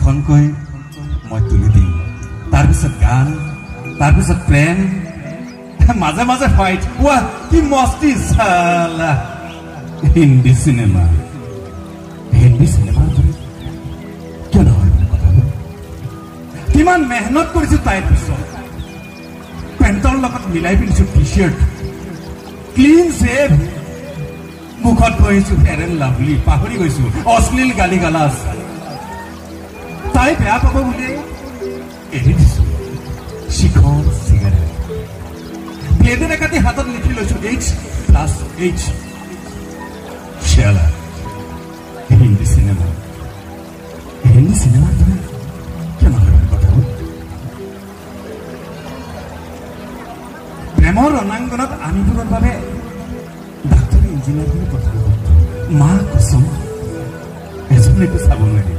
এখনকৈ মই তুলি দিম তাৰপিছত গান তাৰপিছত প্ৰেম মাজে মাজে ফাইট ৱাহ কি মস্তি সালা হিন্দী সিনেমা কিয় নহয় কিমান মেহনত কৰিছো তাইৰ পিছত পেণ্টৰ লগত মিলাই পিন্ধিছো টি চাৰ্ট ক্লিন শেভ মুখত কৈছো ফেয়াৰ এণ্ড লাভলি পাহৰি গৈছো অশ্লীল গালি গালাজ তাই বেয়া পাব বুলি এৰি দিছো শিখৰ চিগাৰেট ব্লেডেৰে কাটি হাতত লিখি লৈছো H+H শ্যালা হিন্দী সিনেমা কিয় নহয় কথা প্ৰেমৰ ৰণাংগনত আনিবৰ বাবে ডাক্তৰ ইঞ্জিনিয়াৰ কথা মা কচম এজনীকো চাব নোৱাৰি